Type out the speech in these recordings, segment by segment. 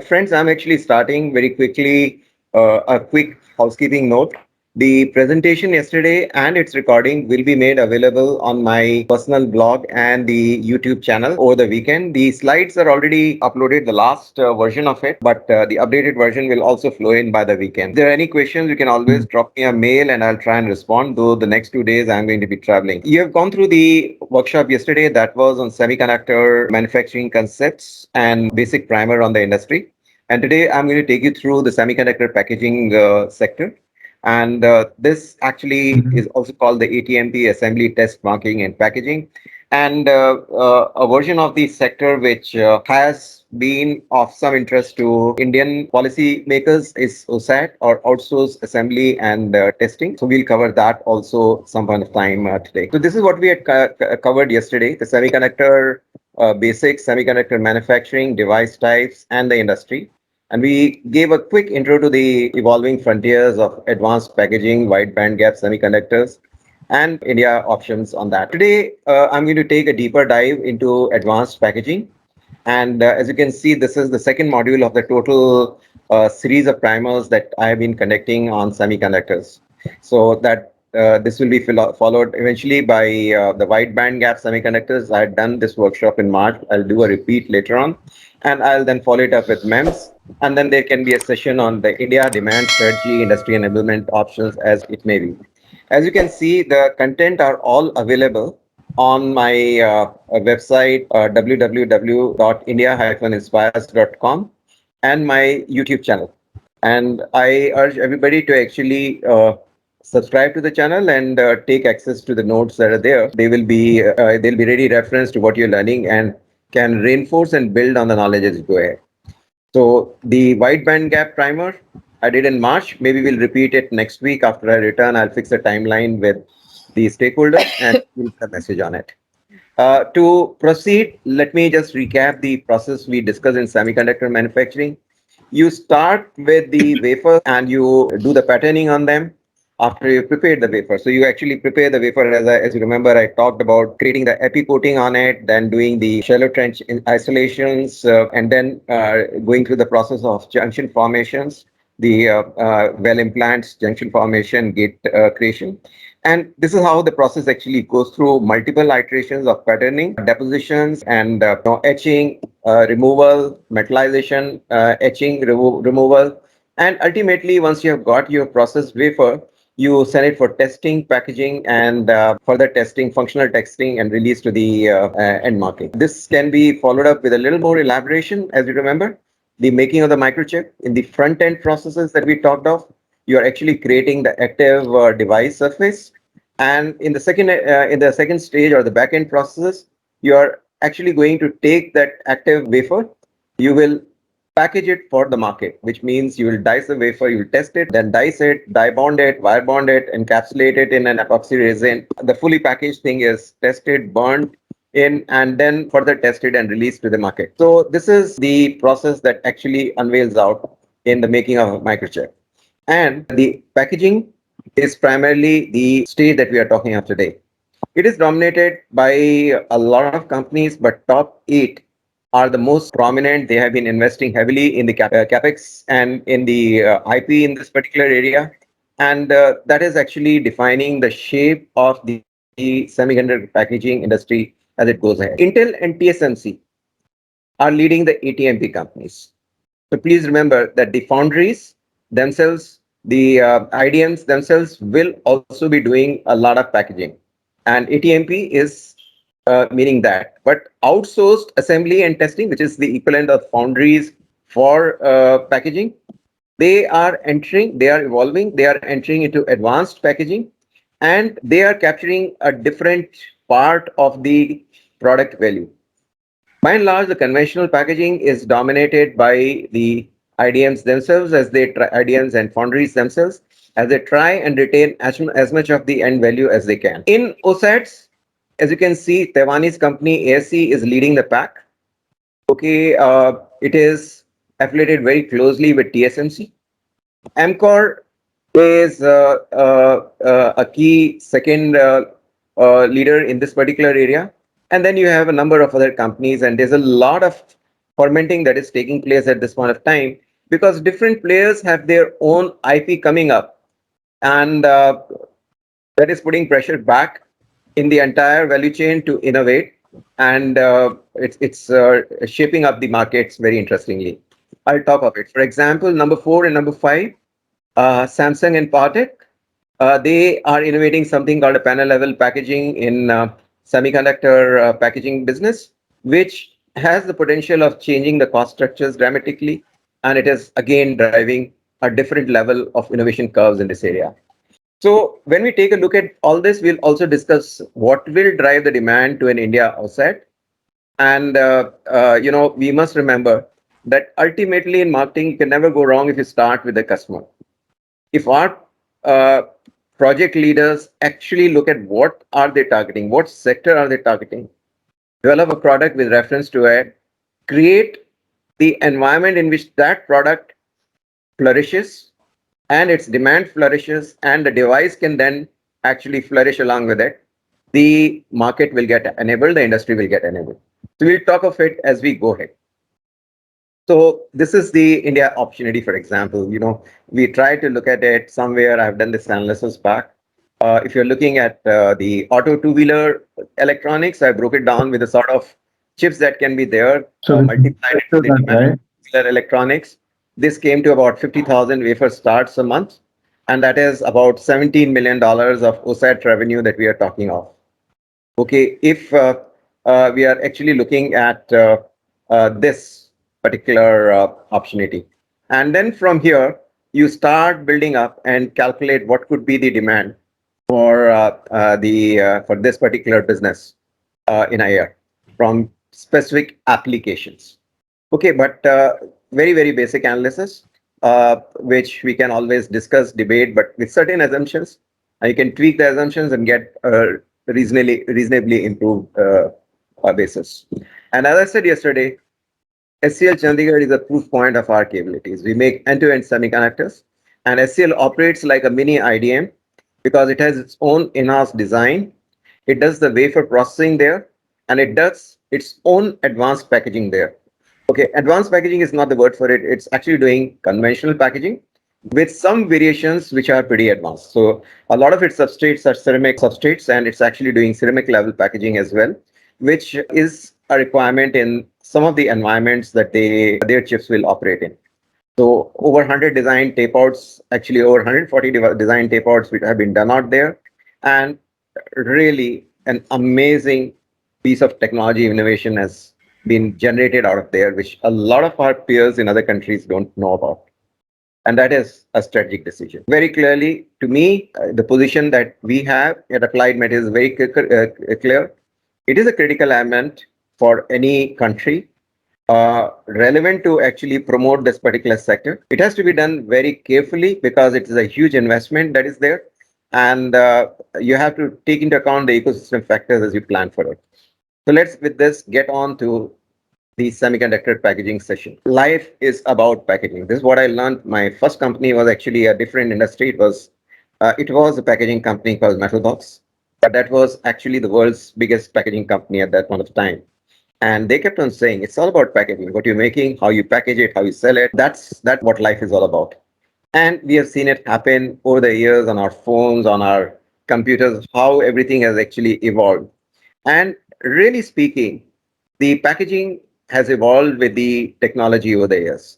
Friends, I'm actually starting very quickly a quick housekeeping note. The presentation yesterday and its recording will be made available on my personal blog and the YouTube channel over the weekend. The slides are already uploaded, the last version of it, but the updated version will also flow in by the weekend. If there are any questions, you can always drop me a mail and I'll try and respond, though the next 2 days I'm going to be traveling. You have gone through the workshop yesterday that was on semiconductor manufacturing concepts and basic primer on the industry. And today I'm going to take you through the semiconductor packaging sector. And this actually is also called the ATMP, assembly, test, marking, and packaging. And a version of the sector which has been of some interest to Indian policy makers is OSAT, or outsource assembly and testing. So we'll cover that also some point of time today. So this is what we had covered yesterday: the semiconductor basics, semiconductor manufacturing, device types, and the industry. And we gave a quick intro to the evolving frontiers of advanced packaging, wide bandgap semiconductors, and India options on that. Today, I'm going to take a deeper dive into advanced packaging. And as you can see, this is the second module of the total series of primers that I have been conducting on semiconductors. So that this will be followed eventually by the wide band gap semiconductors. I had done this workshop in March. I'll do a repeat later on, and I'll then follow it up with MEMS. And then there can be a session on the India demand strategy, industry enablement options, as it may be. As you can see, the content are all available on my website, www.india-inspires.com, and my YouTube channel. And I urge everybody to actually subscribe to the channel and take access to the notes that are there. They'll be ready reference to what you're learning and can reinforce and build on the knowledge as you go ahead. So the wide band gap primer I did in March. Maybe we'll repeat it next week after I return. I'll fix a timeline with the stakeholders and we'll put a message on it. To proceed, let me just recap the process we discussed in semiconductor manufacturing. You start with the wafer and you do the patterning on them after you prepared the wafer. So you actually prepare the wafer, as you remember, I talked about creating the epi coating on it, then doing the shallow trench isolations, and then going through the process of junction formations, the well implants, junction formation, gate creation. And this is how the process actually goes through multiple iterations of patterning, depositions, and etching, removal, metallization, etching, removal. And ultimately, once you have got your processed wafer, you send it for testing, packaging, and further testing, functional testing, and release to the end market. This can be followed up with a little more elaboration, as you remember, the making of the microchip. In the front end processes that we talked of, you are actually creating the active device surface. And in the second stage, or the back end processes, you are actually going to take that active wafer. You will package it for the market, which means you will dice the wafer, you will test it, then dice it, die bond it, wire bond it, encapsulate it in an epoxy resin. The fully packaged thing is tested, burned in, and then further tested and released to the market. So this is the process that actually unveils out in the making of a microchip. And the packaging is primarily the stage that we are talking of today. It is dominated by a lot of companies, but top 8 are the most prominent. They have been investing heavily in the capex and in the IP in this particular area. And that is actually defining the shape of the semiconductor packaging industry as it goes ahead. Intel and TSMC are leading the ATMP companies. So please remember that the foundries themselves, the IDMs themselves will also be doing a lot of packaging. And ATMP is meaning that. But outsourced assembly and testing, which is the equivalent of foundries for packaging, they are evolving, they are entering into advanced packaging, and they are capturing a different part of the product value. By and large, the conventional packaging is dominated by the IDMs themselves, IDMs and foundries themselves, as they try and retain as much of the end value as they can. In OSATs, as you can see, Taiwanese company ASE is leading the pack. Okay, it is affiliated very closely with TSMC. Amkor is a key second leader in this particular area. And then you have a number of other companies, and there's a lot of fermenting that is taking place at this point of time, because different players have their own IP coming up, and that is putting pressure back in the entire value chain to innovate, and it's shaping up the markets very interestingly. I'll talk of it. For example, number four and number five, Samsung and Partech, they are innovating something called a panel level packaging in semiconductor packaging business, which has the potential of changing the cost structures dramatically, and it is again driving a different level of innovation curves in this area. So when we take a look at all this, we'll also discuss what will drive the demand to an India OSAT. And we must remember that ultimately in marketing, you can never go wrong if you start with the customer. If our uh, project leaders actually look at what are they targeting, what sector are they targeting, develop a product with reference to it, create the environment in which that product flourishes and its demand flourishes, and the device can then actually flourish along with it, the market will get enabled, the industry will get enabled. So we'll talk of it as we go ahead. So this is the India opportunity, for example. We try to look at it somewhere. I've done this analysis back. If you're looking at the auto two-wheeler electronics, I broke it down with the sort of chips that can be there, So multiplied into the demand right? of two-wheeler electronics. This came to about 50,000 wafer starts a month, and that is about $17 million of OSAT revenue that we are talking of. Okay, if we are actually looking at this particular opportunity, and then from here you start building up and calculate what could be the demand for for this particular business in a year from specific applications. Okay, but very, very basic analysis, which we can always discuss, debate, but with certain assumptions, and you can tweak the assumptions and get a reasonably improved basis. And as I said yesterday, SCL Chandigarh is a proof point of our capabilities. We make end-to-end semiconductors, and SCL operates like a mini IDM because it has its own in-house design. It does the wafer processing there, and it does its own advanced packaging there. Okay, advanced packaging is not the word for it. It's actually doing conventional packaging with some variations which are pretty advanced. So a lot of its substrates are ceramic substrates, and it's actually doing ceramic level packaging as well, which is a requirement in some of the environments that their chips will operate in. So over 100 design tape outs, actually over 140 design tape outs which have been done out there, and really an amazing piece of technology innovation has been generated out of there, which a lot of our peers in other countries don't know about. And that is a strategic decision. Very clearly, to me, the position that we have at Applied Materials is very clear. It is a critical element for any country relevant to actually promote this particular sector. It has to be done very carefully because it is a huge investment that is there. And you have to take into account the ecosystem factors as you plan for it. So let's, with this, get on to the semiconductor packaging session. Life is about packaging. This is what I learned. My first company was actually a different industry. It was a packaging company called Metalbox, but that was actually the world's biggest packaging company at that point of time. And they kept on saying it's all about packaging, what you're making, how you package it, how you sell it. That's what life is all about. And we have seen it happen over the years on our phones, on our computers, how everything has actually evolved. And really speaking, the packaging has evolved with the technology over the years.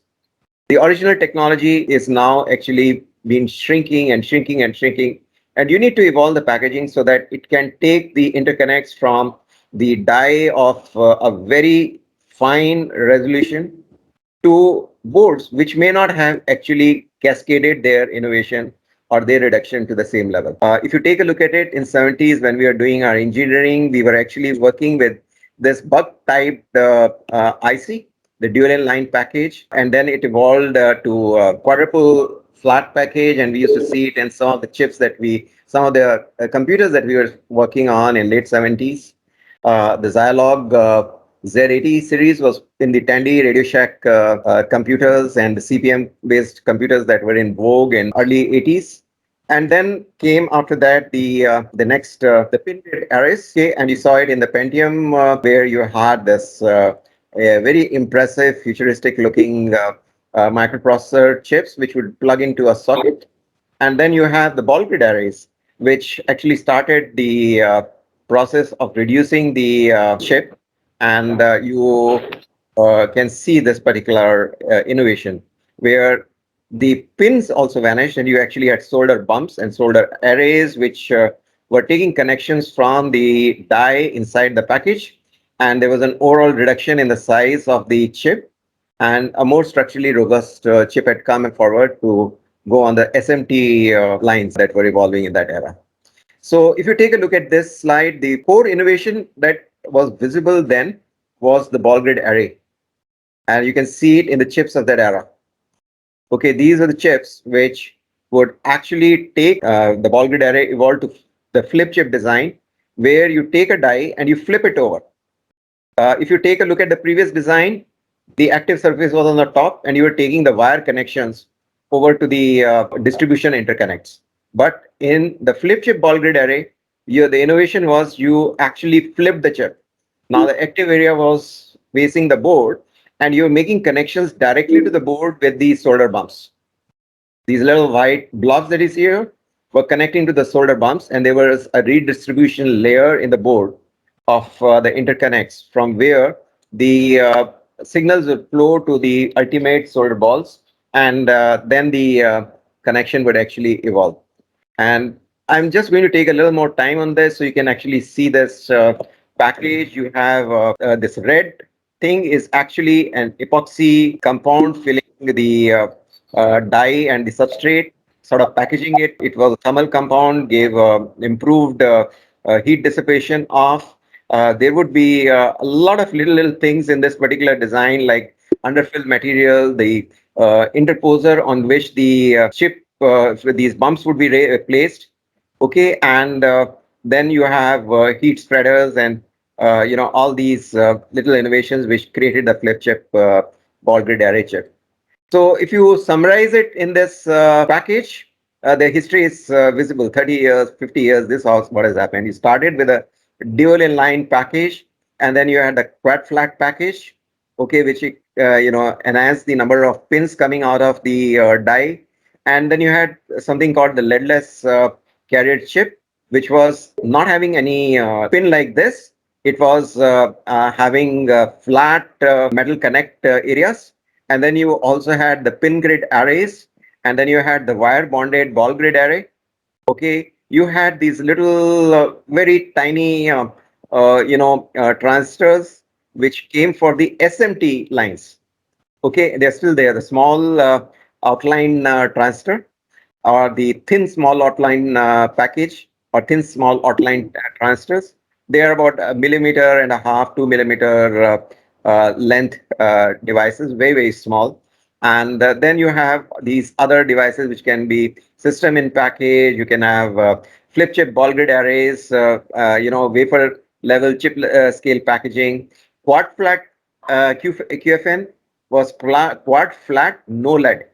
The original technology is now actually been shrinking and shrinking and shrinking. And you need to evolve the packaging so that it can take the interconnects from the die of a very fine resolution to boards which may not have actually cascaded their innovation or their reduction to the same level. If you take a look at it in 70s when we were doing our engineering, we were actually working with this buck type IC, the dual line package, and then it evolved to quadruple flat package, and we used to see it in some of the computers that we were working on in late 70s. The Zilog Z80 series was in the Tandy Radio Shack computers and the CPM-based computers that were in vogue in early 80s. And then came after that the next the Pentium Aris, okay, and you saw it in the Pentium where you had this a very impressive, futuristic looking microprocessor chips, which would plug into a socket. And then you have the ball grid arrays, which actually started the process of reducing the chip. And you can see this particular innovation where the pins also vanished, and you actually had solder bumps and solder arrays, which were taking connections from the die inside the package. And there was an overall reduction in the size of the chip, and a more structurally robust chip had come forward to go on the SMT lines that were evolving in that era. So if you take a look at this slide, the core innovation that was visible then was the ball grid array. And you can see it in the chips of that era. Okay, these are the chips which would actually take the ball grid array evolved to the flip chip design, where you take a die and you flip it over. If you take a look at the previous design, the active surface was on the top and you were taking the wire connections over to the distribution interconnects. But in the flip chip ball grid array, the innovation was you actually flipped the chip. Now the active area was facing the board and you're making connections directly to the board with these solder bumps. These little white blocks that is here were connecting to the solder bumps, and there was a redistribution layer in the board of the interconnects from where the signals would flow to the ultimate solder balls, and then the connection would actually evolve. And I'm just going to take a little more time on this so you can actually see this package. You have this red thing is actually an epoxy compound filling the die and the substrate, sort of packaging it. It was a thermal compound, gave improved heat dissipation of. There would be a lot of little things in this particular design, like underfill material, the interposer on which the chip with these bumps would be placed. Okay, and then you have heat spreaders and all these little innovations which created the flip chip ball grid array chip. So if you summarize it in this package, the history is visible. 30 years, 50 years, this is what has happened. You started with a dual inline package, and then you had the quad flat package, okay, which enhanced the number of pins coming out of the die. And then you had something called the leadless carrier chip, which was not having any pin like this. It was having flat metal connect areas. And then you also had the pin grid arrays, and then you had the wire bonded ball grid array. Okay, you had these little very tiny transistors which came for the SMT lines. Okay, they're still there, the small outline transistor, or the thin small outline package, or thin small outline transistors. They are about 1.5 mm, 2 mm length devices, very small. And then you have these other devices which can be system in package. You can have flip chip ball grid arrays, wafer level chip scale packaging. Quad flat QFN was quad flat, no lead,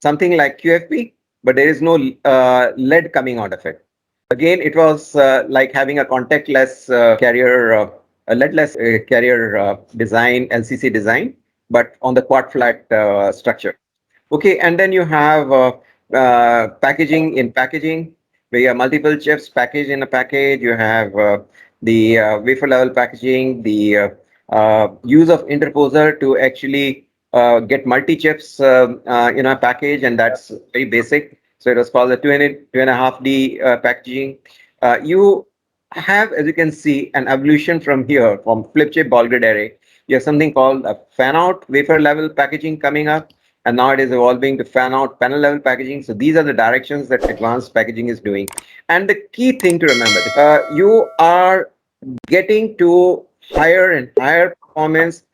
something like QFP, but there is no lead coming out of it. Again, it was like having a contactless carrier, a leadless carrier design, LCC design, but on the quad flat structure. Okay, and then you have packaging in packaging, where you have multiple chips packaged in a package. You have the wafer level packaging, the use of interposer to actually get multi chips in a package, and that's very basic. So it was called the 2.5D packaging. You have, as you can see, an evolution from here, from flip chip ball grid array. You have something called a fan out wafer level packaging coming up, and now it is evolving to fan out panel level packaging. So these are the directions that advanced packaging is doing. And the key thing to remember, you are getting to higher and higher performance,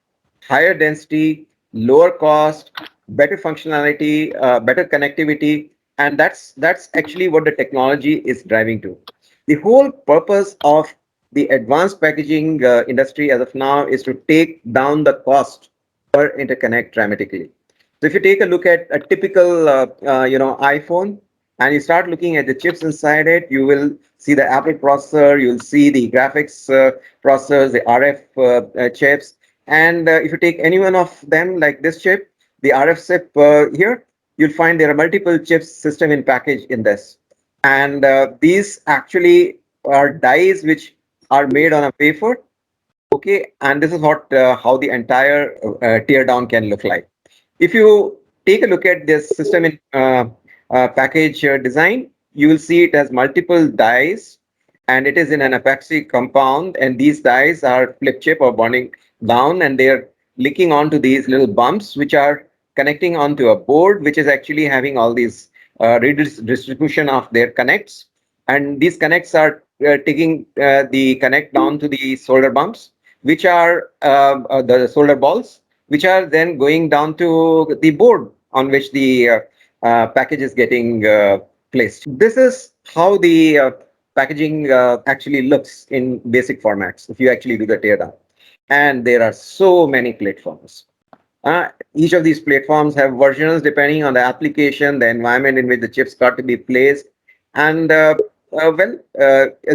higher density, lower cost, better functionality, better connectivity, and that's actually what the technology is driving to. The whole purpose of the advanced packaging industry as of now is to take down the cost per interconnect dramatically. So if you take a look at a typical iPhone, and you start looking at the chips inside it, you will see the Apple processor, you'll see the graphics processors, the RF chips, And if you take any one of them, like this chip, the RF chip here, you'll find there are multiple chips system in package in this. And these actually are dies which are made on a wafer. Okay, and this is what how the entire tear down can look like. If you take a look at this system in package design, you will see it has multiple dies, and it is in an epoxy compound, and these dies are flip chip or bonding down, and they are linking onto these little bumps which are connecting onto a board which is actually having all these redistribution of their connects, and these connects are taking the connect down to the solder bumps, which are the solder balls, which are then going down to the board on which the package is getting placed. This is how the packaging actually looks in basic formats if you actually do the teardown. And there are so many platforms. Each of these platforms have versions depending on the application, the environment in which the chips got to be placed. And as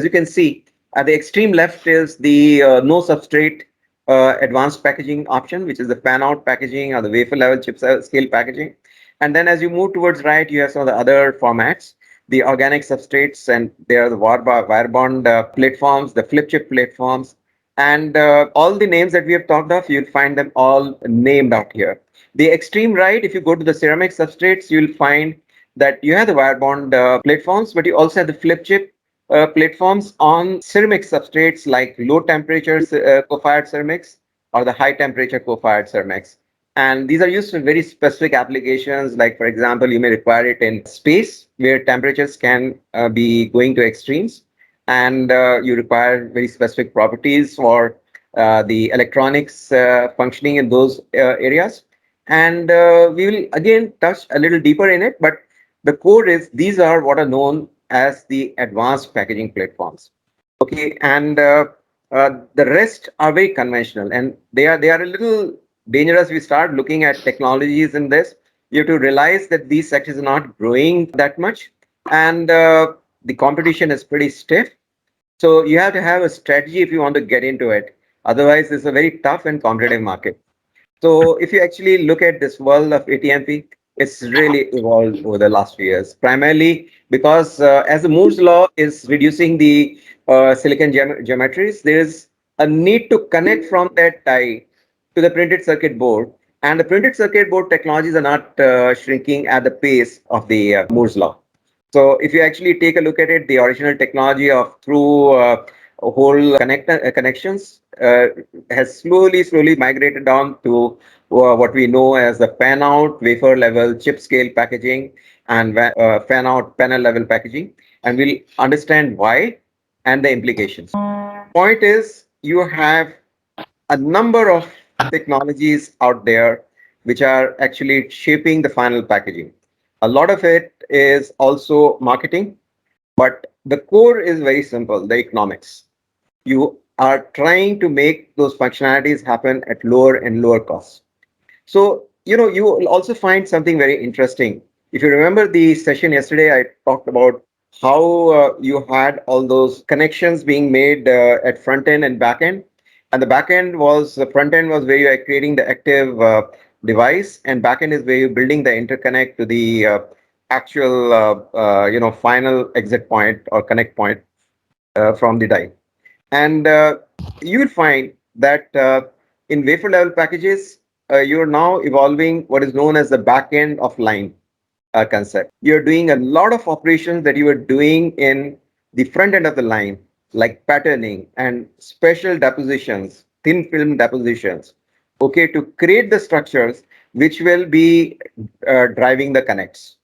you can see, at the extreme left is the no substrate advanced packaging option, which is the fan out packaging or the wafer level chip scale packaging. And then as you move towards right, you have some of the other formats, the organic substrates, and there are the wire bond platforms, the flip chip platforms, and all the names that we have talked of, you'll find them all named out here. The extreme right, if you go to the ceramic substrates, you'll find that you have the wire bond platforms, but you also have the flip chip platforms on ceramic substrates like low temperature co-fired ceramics or the high temperature co-fired ceramics. And these are used for very specific applications. Like, for example, you may require it in space where temperatures can be going to extremes, and you require very specific properties for the electronics functioning in those areas. And we will again touch a little deeper in it, but the core is these are what are known as the advanced packaging platforms. Okay, and the rest are very conventional, and they are a little dangerous. We start looking at technologies in this. You have to realize that these sectors are not growing that much, and the competition is pretty stiff. So you have to have a strategy if you want to get into it. Otherwise, it's a very tough and competitive market. So if you actually look at this world of ATMP, it's really evolved over the last few years, primarily because as the Moore's law is reducing the silicon geometries, there is a need to connect from that die to the printed circuit board. And the printed circuit board technologies are not shrinking at the pace of the Moore's law. So if you actually take a look at it, the original technology of through whole connections has slowly migrated down to what we know as the fan out wafer level chip scale packaging and fan out panel level packaging, and we'll understand why and the implications. Point is, you have a number of technologies out there which are actually shaping the final packaging. A lot of it is also marketing, but the core is very simple, the economics. You are trying to make those functionalities happen at lower and lower costs. So, you will also find something very interesting. If you remember the session yesterday, I talked about how you had all those connections being made at front end and back end. And the front end was where you are creating the active device, and back end is where you're building the interconnect to the actual, final exit point or connect point from the die. And you will find that in wafer level packages, you're now evolving what is known as the back end of line concept. You're doing a lot of operations that you were doing in the front end of the line, like patterning and special depositions, thin film depositions, okay, to create the structures which will be driving the connects.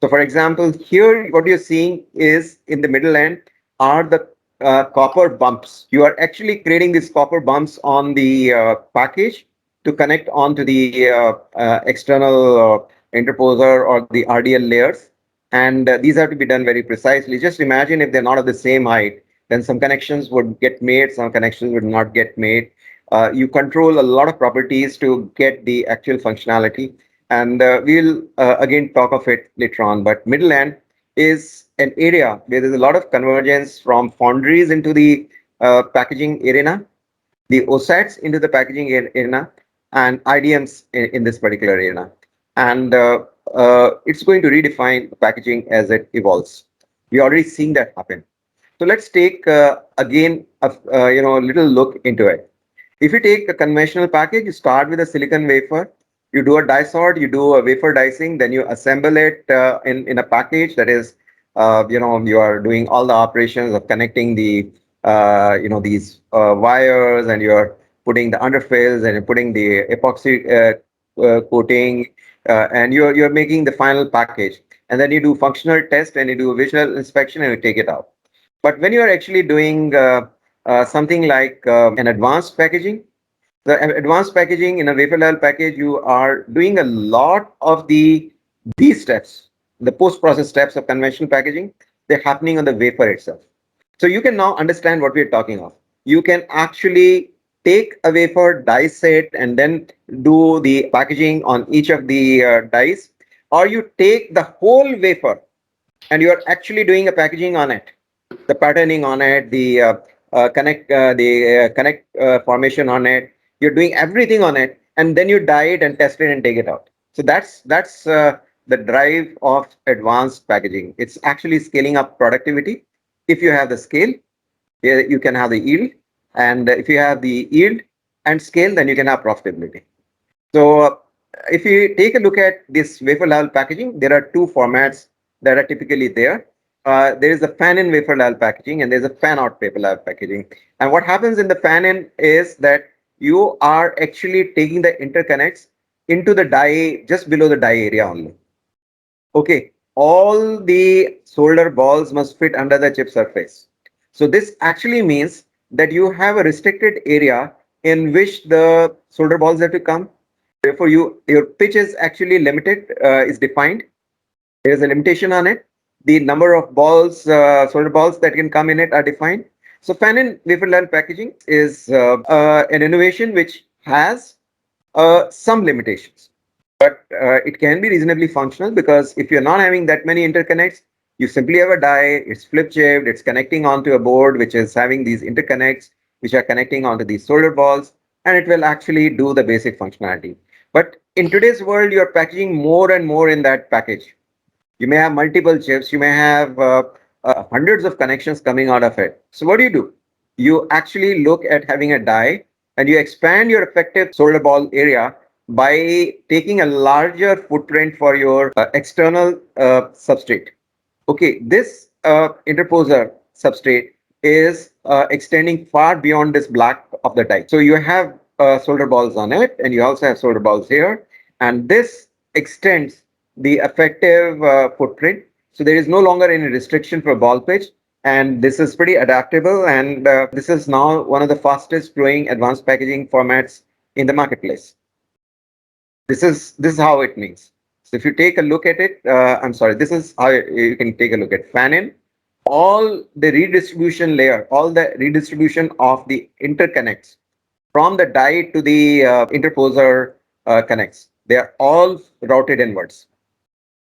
So for example, here what you're seeing is in the middle end are the copper bumps. You are actually creating these copper bumps on the package to connect onto the external interposer or the RDL layers. And these have to be done very precisely. Just imagine if they're not of the same height, then some connections would get made, some connections would not get made. You control a lot of properties to get the actual functionality. And we'll again talk of it later on. But middle end is an area where there's a lot of convergence from foundries into the packaging arena. the OSATs into the packaging arena, and IDMs in this particular arena. And it's going to redefine packaging as it evolves. We're already seeing that happen. So let's take again a little look into it. If you take a conventional package, you start with a silicon wafer, you do a die sort, you do a wafer dicing, then you assemble it in a package that is, you are doing all the operations of connecting the, these wires, and you're putting the underfills, and you're putting the epoxy coating, and you're making the final package. And then you do functional test, and you do visual inspection, and you take it out. But when you're actually doing something like an advanced packaging, the advanced packaging in a wafer level package, you are doing a lot of these steps, the post-process steps of conventional packaging. They're happening on the wafer itself. So you can now understand what we're talking of. You can actually take a wafer, dice it, and then do the packaging on each of the dice, or you take the whole wafer and you're actually doing a packaging on it, the patterning on it, the connect formation on it. You're doing everything on it, and then you die it and test it and take it out. So that's the drive of advanced packaging. It's actually scaling up productivity. If you have the scale, you can have the yield, and if you have the yield and scale, then you can have profitability. So if you take a look at this wafer level packaging, there are two formats that are typically there. There is a fan-in wafer level packaging, and there's a fan-out wafer level packaging. And what happens in the fan-in is that you are actually taking the interconnects into the die, just below the die area only. Okay, all the solder balls must fit under the chip surface. So this actually means that you have a restricted area in which the solder balls have to come. Therefore, your pitch is actually limited, is defined. There is a limitation on it. The number of balls, solder balls that can come in it are defined. So fan-in wafer level packaging is an innovation which has some limitations, but it can be reasonably functional, because if you're not having that many interconnects, you simply have a die, it's flip chipped, it's connecting onto a board which is having these interconnects which are connecting onto these solder balls, and it will actually do the basic functionality. But in today's world, you're packaging more and more in that package. You may have multiple chips, you may have hundreds of connections coming out of it. So what do? You actually look at having a die, and you expand your effective solder ball area by taking a larger footprint for your external substrate. Okay, this interposer substrate is extending far beyond this black of the die. So you have solder balls on it, and you also have solder balls here, and this extends the effective footprint. So there is no longer any restriction for ball pitch, and this is pretty adaptable, and this is now one of the fastest growing advanced packaging formats in the marketplace. This is how it means. So if you take a look at it, I'm sorry, this is how you can take a look at fan-in. All the redistribution layer, all the redistribution of the interconnects from the die to the interposer connects, they are all routed inwards.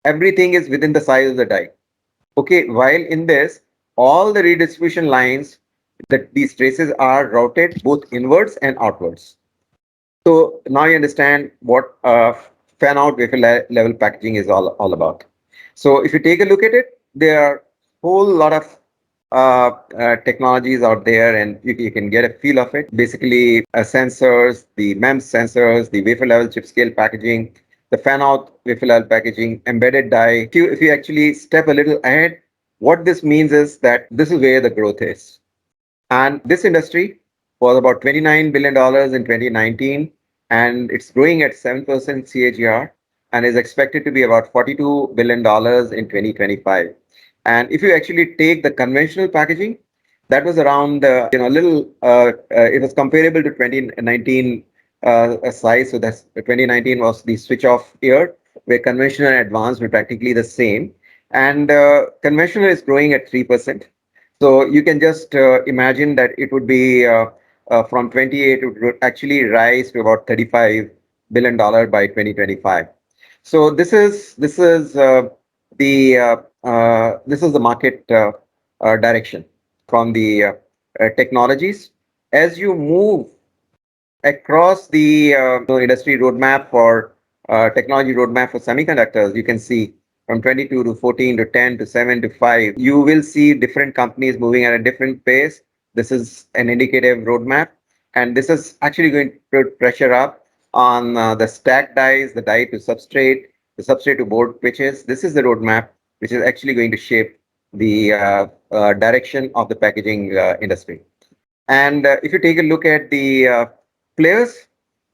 Everything is within the size of the die. Okay, while in this, all the redistribution lines, that these traces are routed both inwards and outwards. So now you understand what fan-out wafer level packaging is all about. So if you take a look at it, there are a whole lot of technologies out there, and you can get a feel of it. Basically, sensors, the MEMS sensors, the wafer level chip scale packaging, the fan-out wafer level packaging, embedded die. If you actually step a little ahead, what this means is that this is where the growth is. And this industry was about $29 billion in 2019, and it's growing at 7% CAGR, and is expected to be about $42 billion in 2025. And if you actually take the conventional packaging, that was around, it was comparable to 2019 size. So that's 2019 was the switch off year, where conventional and advanced were practically the same. And conventional is growing at 3%. So you can just imagine that it would be from 28, it would actually rise to about $35 billion by 2025. So this is the market direction from the technologies. As you move across the industry roadmap for technology roadmap for semiconductors, you can see from 22 to 14 to 10 to 7 to 5, you will see different companies moving at a different pace. This is an indicative roadmap, and this is actually going to put pressure up on the stack dies, the die to substrate, the substrate to board pitches. This is the roadmap which is actually going to shape the direction of the packaging industry. And if you take a look at the players,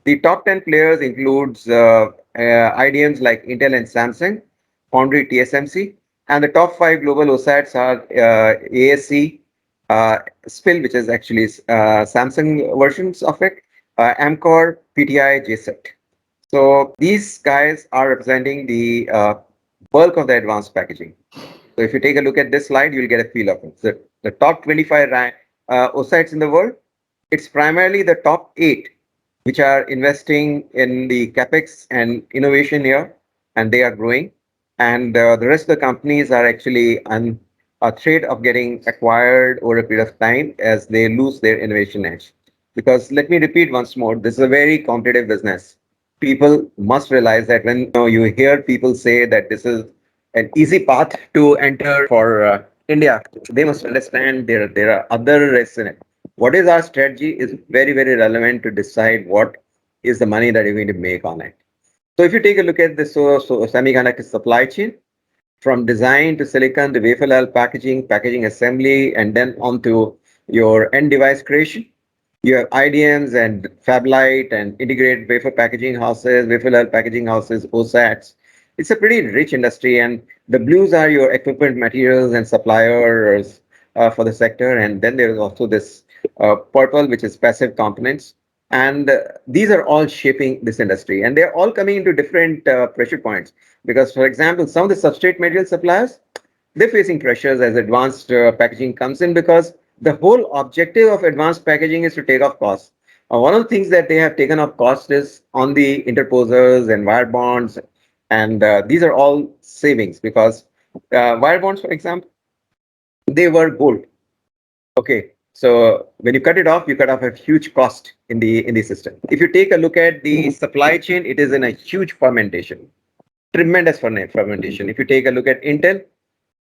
the top 10 players includes IDMs like Intel and Samsung, Foundry, TSMC, and the top five global OSATs are ASC, SPIL, which is actually Samsung versions of it, Amkor, PTI, JCET. So these guys are representing the bulk of the advanced packaging. So if you take a look at this slide, you'll get a feel of it. So the top 25 OSATs in the world, it's primarily the top eight which are investing in the capex and innovation here, and they are growing. And the rest of the companies are actually on a threat of getting acquired over a period of time as they lose their innovation edge. Because let me repeat once more, this is a very competitive business. People must realize that when you hear people say that this is an easy path to enter for India, they must understand there are other risks in it. What is our strategy is very, very relevant to decide what is the money that you're going to make on it. So if you take a look at this semiconductor supply chain, from design to silicon to wafer level packaging, packaging assembly, and then on to your end device creation, you have IDMs and Fablite and integrated wafer packaging houses, wafer level packaging houses, OSATs. It's a pretty rich industry, and the blues are your equipment materials and suppliers for the sector. And then there is also this purple, which is passive components. And these are all shaping this industry, and they're all coming into different pressure points. Because, for example, some of the substrate material suppliers, they're facing pressures as advanced packaging comes in, because the whole objective of advanced packaging is to take off costs. One of the things that they have taken off cost is on the interposers and wire bonds, and these are all savings, because wire bonds, for example, they were gold. Okay, so when you cut it off, you cut off a huge cost in the system. If you take a look at the supply chain, it is in a huge fermentation, tremendous fermentation. If you take a look at Intel,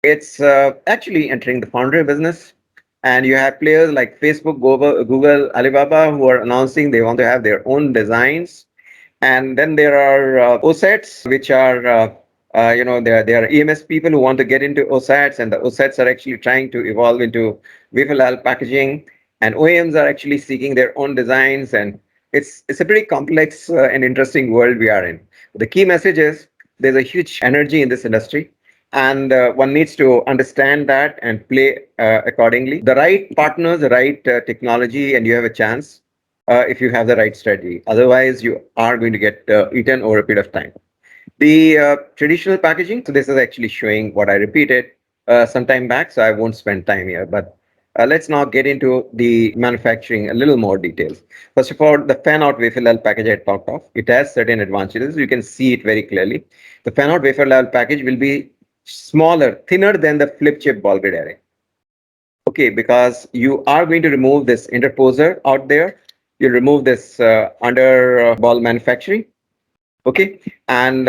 it's actually entering the foundry business, and you have players like Facebook, Google, Alibaba, who are announcing they want to have their own designs. And then there are OSATs, which are there are EMS people who want to get into OSATs, and the OSATs are actually trying to evolve into wafer level packaging, and OEMs are actually seeking their own designs, and it's a pretty complex and interesting world we are in. The key message is there's a huge energy in this industry, and one needs to understand that and play accordingly. The right partners, the right technology, and you have a chance if you have the right strategy. Otherwise, you are going to get eaten over a period of time. The traditional packaging, so this is actually showing what I repeated some time back, so I won't spend time here. But let's now get into the manufacturing a little more details. First of all, the fan-out wafer level package I talked of, it has certain advantages. You can see it very clearly. The fan-out wafer level package will be smaller, thinner than the flip chip ball grid array. Okay, because you are going to remove this interposer out there. You remove this under ball manufacturing. Okay, and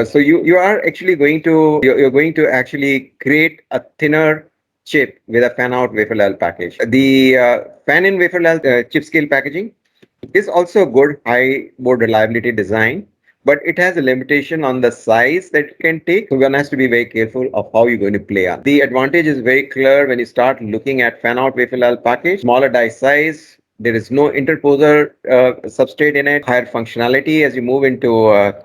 so you are actually going to you're going to actually create a thinner chip with a fan out wafer level package. The fan in wafer level chip scale packaging is also good high board reliability design, but it has a limitation on the size that it can take. So one has to be very careful of how you're going to play on. The advantage is very clear when you start looking at fan out wafer level package, smaller die size. There is no interposer substrate in it, higher functionality as you move into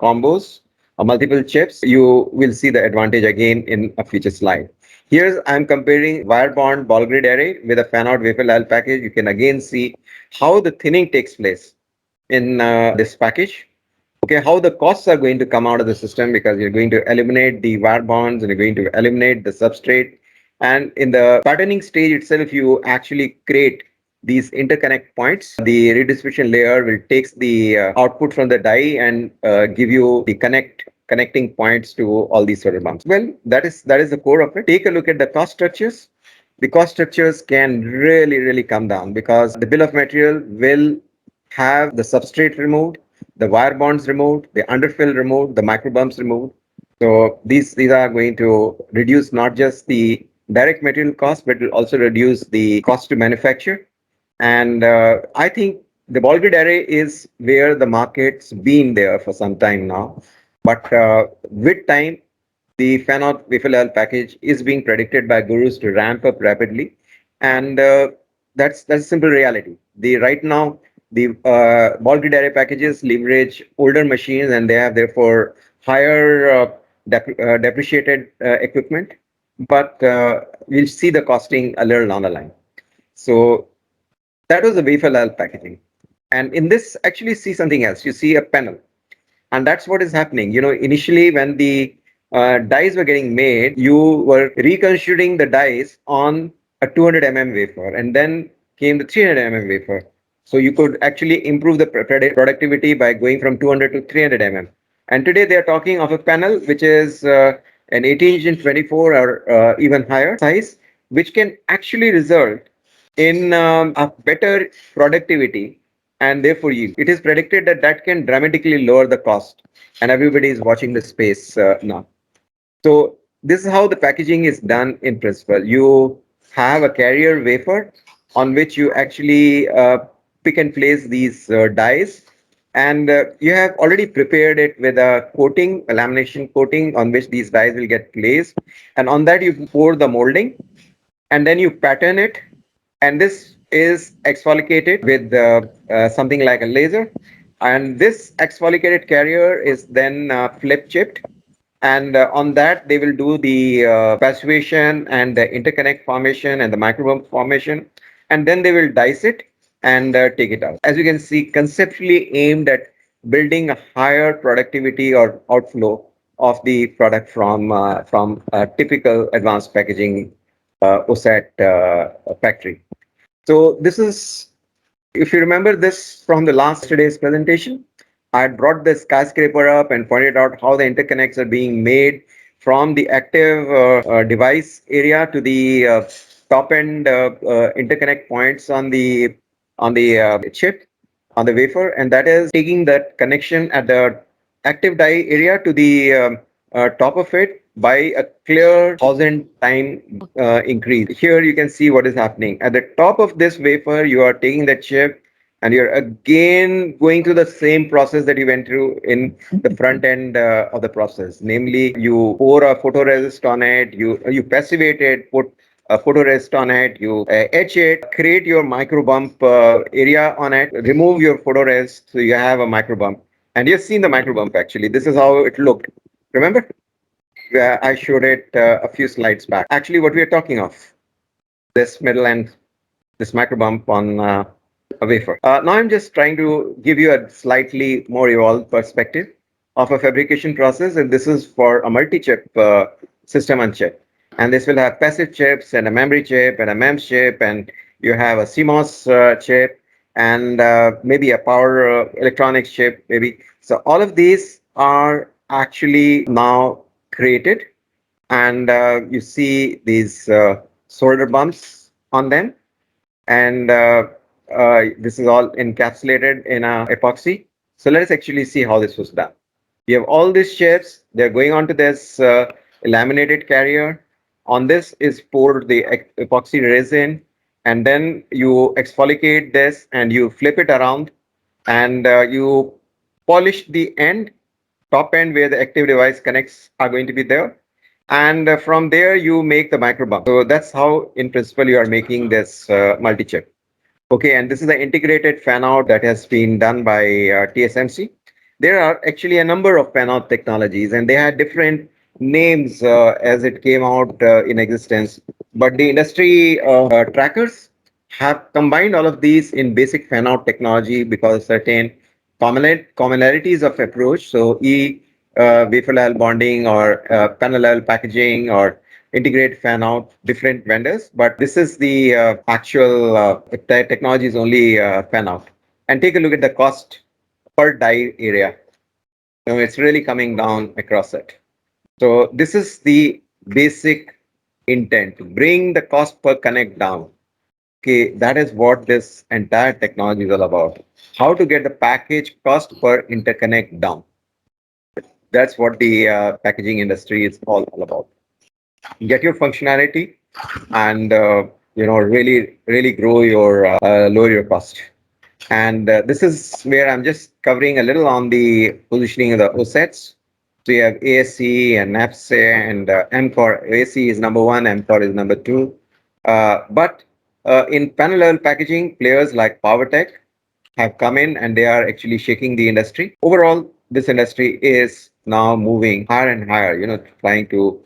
combos or multiple chips. You will see the advantage again in a future slide. Here I'm comparing wire bond ball grid array with a fan out wafer level package. You can again see how the thinning takes place in this package. Okay, how the costs are going to come out of the system, because you're going to eliminate the wire bonds and you're going to eliminate the substrate. And in the patterning stage itself, you actually create these interconnect points. The redistribution layer will take the output from the die and give you the connecting points to all these sort of bumps. Well, that is the core of it. Take a look at the cost structures. The cost structures can really come down, because the bill of material will have the substrate removed, the wire bonds removed, the underfill removed, the micro bumps removed. So these are going to reduce not just the direct material cost, but will also reduce the cost to manufacture. And I think the ball grid array is where the market's been there for some time now. But with time, the fan-out wafer-level package is being predicted by gurus to ramp up rapidly, and that's a simple reality. The right now the ball grid array packages leverage older machines, and they have therefore higher depreciated equipment. But we'll see the costing a little down the line. So that was the wafer level packaging. And in this, actually see something else. You see a panel, and that's what is happening. Initially when the dies were getting made, you were reconstituting the dies on a 200 wafer, and then came the 300 wafer. So you could actually improve the productivity by going from 200 to 300 And today they are talking of a panel which is an 18 inch 24 or even higher size, which can actually result in a better productivity and therefore yield. It is predicted that that can dramatically lower the cost, and everybody is watching the space now. So this is how the packaging is done in principle. You have a carrier wafer on which you actually pick and place these dies, and you have already prepared it with a coating, a lamination coating on which these dies will get placed, and on that you pour the molding, and then you pattern it, and this is exfoliated with something like a laser, and this exfoliated carrier is then flip chipped, and on that they will do the passivation and the interconnect formation and the microbump formation, and then they will dice it and take it out. As you can see, conceptually aimed at building a higher productivity or outflow of the product from typical advanced packaging OSAT factory. So this is, if you remember this from the last today's presentation, I had brought the skyscraper up and pointed out how the interconnects are being made from the active device area to the top end interconnect points on the chip, on the wafer, and that is taking that connection at the active die area to the top of it by a clear 1,000 time increase. Here you can see what is happening. At the top of this wafer, you are taking the chip and you're again going through the same process that you went through in the front end of the process. Namely, you pour a photoresist on it, you passivate it, put a photoresist on it, you etch it, create your micro bump area on it, remove your photoresist, so you have a micro bump. And you've seen the micro bump actually. This is how it looked. Remember? I showed it a few slides back. Actually, what we are talking of, this middle end, this micro bump on a wafer. Now I'm just trying to give you a slightly more evolved perspective of a fabrication process, and this is for a multi-chip system on chip. And this will have passive chips and a memory chip and a MEMS chip, and you have a CMOS chip and maybe a power electronics chip, maybe. So all of these are actually now created, and you see these solder bumps on them, and this is all encapsulated in a epoxy. So let us actually see how this was done. You have all these chips, they're going onto this laminated carrier. On this is poured the epoxy resin, and then you exfoliate this and you flip it around, and you polish the end, top end where the active device connects are going to be there. And from there, you make the micro bump. So that's how, in principle, you are making this multi-chip. Okay, and this is the integrated fan out that has been done by TSMC. There are actually a number of fan out technologies, and they had different names as it came out in existence. But the industry trackers have combined all of these in basic fan out technology because of certain commonalities of approach. So wafer level bonding or panel level packaging or integrate fan out, different vendors, but this is the actual technology is only fan out. And take a look at the cost per die area. It's really coming down across it. So this is the basic intent, to bring the cost per connect down. Okay, that is what this entire technology is all about. How to get the package cost per interconnect down. That's what the packaging industry is all about. Get your functionality and really grow your lower your cost. And this is where I'm just covering a little on the positioning of the OSATs. So you have ASE and NAPSE and MCOR. ASE is number one, MCOR is number two. But in panel level packaging, players like PowerTech have come in and they are actually shaking the industry. Overall, this industry is now moving higher and higher, trying to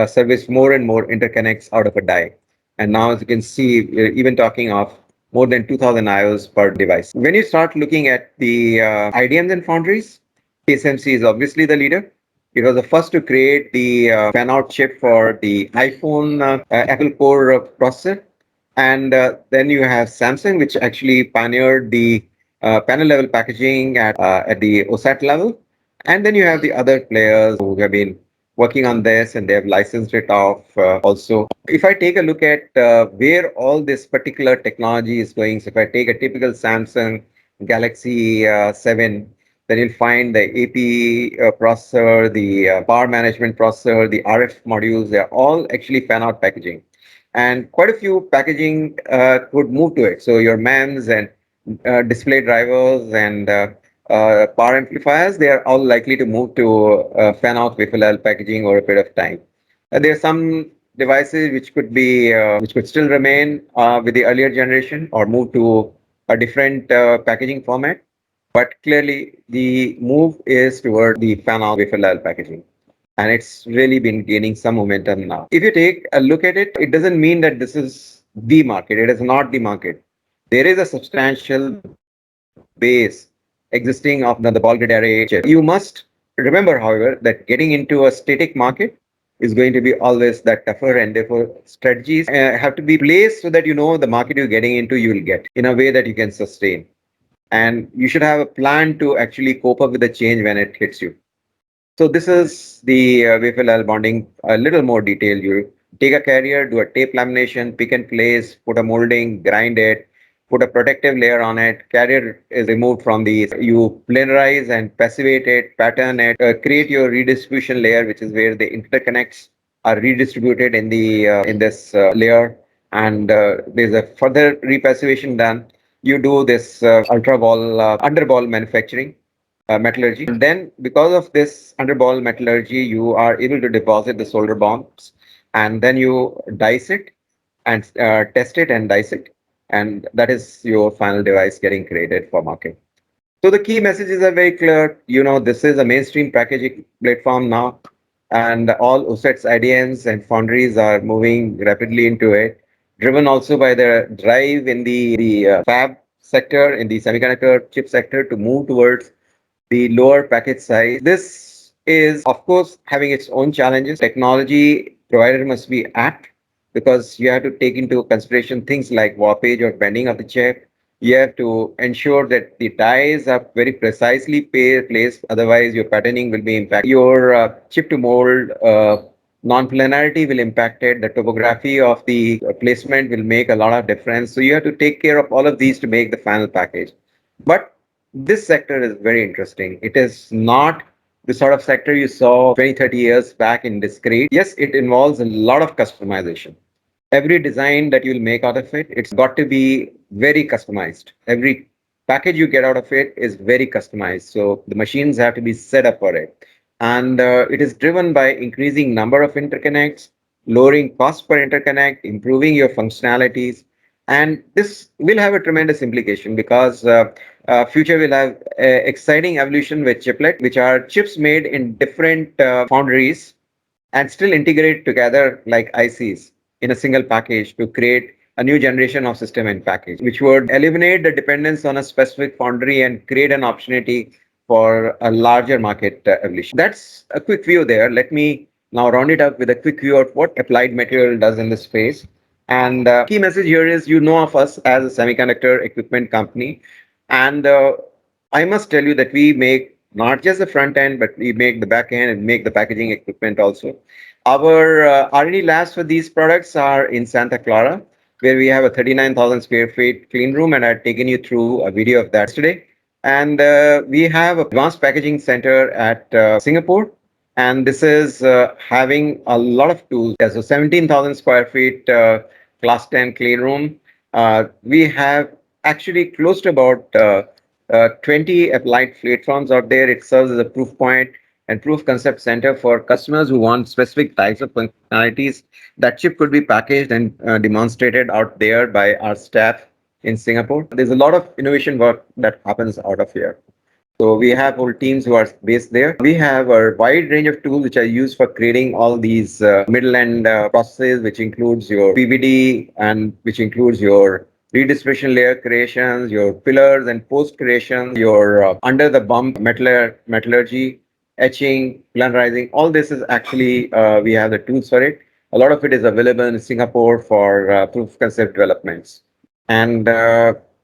service more and more interconnects out of a die. And now, as you can see, we're even talking of more than 2000 IOs per device. When you start looking at the IDMs and foundries, TSMC is obviously the leader. It was the first to create the fan-out chip for the iPhone Apple Core processor. And then you have Samsung, which actually pioneered the panel level packaging at the OSAT level. And then you have the other players who have been working on this and they have licensed it off also. If I take a look at where all this particular technology is going, so if I take a typical Samsung Galaxy 7, then you'll find the AP processor, the power management processor, the RF modules, they're all actually fan out packaging. And quite a few packaging could move to it. So your MEMS and display drivers and power amplifiers, they are all likely to move to fan-out wafer level packaging over a period of time. There are some devices which could still remain with the earlier generation or move to a different packaging format. But clearly, the move is toward the fan-out wafer level packaging. And it's really been gaining some momentum now. If you take a look at it, it doesn't mean that this is the market. It is not the market. There is a substantial base existing of the ball grid array chip. You must remember, however, that getting into a static market is going to be always that tougher, and therefore strategies have to be placed so that you know the market you're getting into you will get in a way that you can sustain. And you should have a plan to actually cope up with the change when it hits you. So this is the wafer level bonding, a little more detail. You take a carrier, do a tape lamination, pick and place, put a molding, grind it, put a protective layer on it. Carrier is removed from the, you planarize and passivate it, pattern it, create your redistribution layer, which is where the interconnects are redistributed in the in this layer. And there's a further repassivation done. You do this ultra ball, underball manufacturing metallurgy. And then because of this underball metallurgy, you are able to deposit the solder bombs and then you dice it and test it and dice it. And that is your final device getting created for market. So the key messages are very clear. This is a mainstream packaging platform now, and all OSATs, IDMs, and foundries are moving rapidly into it, driven also by the drive in the fab sector, in the semiconductor chip sector to move towards the lower package size. This is, of course, having its own challenges. Technology provider must be apt because you have to take into consideration things like warpage or bending of the chip. You have to ensure that the dies are very precisely placed, otherwise your patterning will be impacted. Your chip to mold non-planarity will impact it. The topography of the placement will make a lot of difference. So you have to take care of all of these to make the final package. But this sector is very interesting. It is not the sort of sector you saw 20, 30 years back in discrete. Yes, it involves a lot of customization. Every design that you'll make out of it, it's got to be very customized. Every package you get out of it is very customized. So the machines have to be set up for it. And it is driven by increasing number of interconnects, lowering cost per interconnect, improving your functionalities. And this will have a tremendous implication because future will have exciting evolution with chiplet, which are chips made in different foundries and still integrate together like ICs in a single package to create a new generation of system and package, which would eliminate the dependence on a specific foundry and create an opportunity for a larger market evolution. That's a quick view there. Let me now round it up with a quick view of what Applied Material does in this space. And key message here is you know of us as a semiconductor equipment company. And I must tell you that we make not just the front end, but we make the back end and make the packaging equipment also. Our R&D labs for these products are in Santa Clara, where we have a 39,000 square feet clean room, and I've taken you through a video of that today. And we have a advanced packaging center at Singapore, and this is having a lot of tools. Yeah, so 17,000 square feet class 10 clean room. We have actually close to about 20 applied platforms out there. It serves as a proof point and proof concept center for customers who want specific types of functionalities. That chip could be packaged and demonstrated out there by our staff in Singapore. There's a lot of innovation work that happens out of here. So we have whole teams who are based there. We have a wide range of tools which are used for creating all these middle end processes, which includes your PVD and which includes your redistribution layer creations, your pillars and post creations, your under the bump metallurgy, etching, planarizing. All this is actually we have the tools for it. A lot of it is available in Singapore for proof of concept developments, and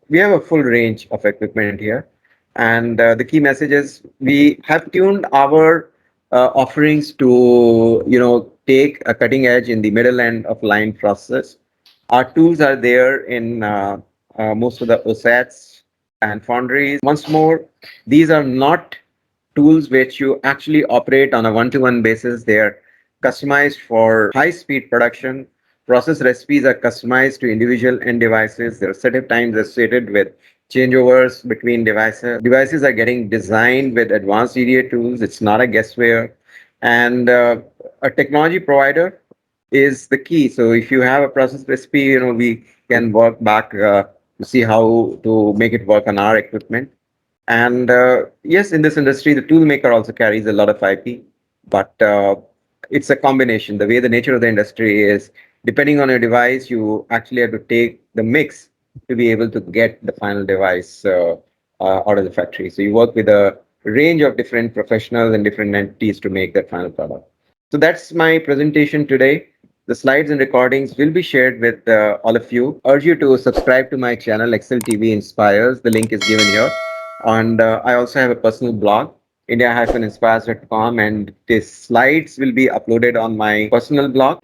we have a full range of equipment here. And the key message is we have tuned our offerings to, take a cutting edge in the middle end of line process. Our tools are there in most of the OSATs and foundries. Once more, these are not tools which you actually operate on a one-to-one basis. They are customized for high-speed production. Process recipes are customized to individual end devices. There are setup times associated with changeovers between devices. Devices are getting designed with advanced EDA tools. It's not a guessware. And a technology provider is the key. So if you have a process recipe, we can work back to see how to make it work on our equipment. And yes, in this industry, the tool maker also carries a lot of IP, but it's a combination. The way the nature of the industry is, depending on your device, you actually have to take the mix to be able to get the final device out of the factory. So you work with a range of different professionals and different entities to make that final product. So that's my presentation today. The slides and recordings will be shared with all of you. Urge you to subscribe to my channel, Excel TV Inspires. The link is given here. And I also have a personal blog, india-inspires.com, and the slides will be uploaded on my personal blog.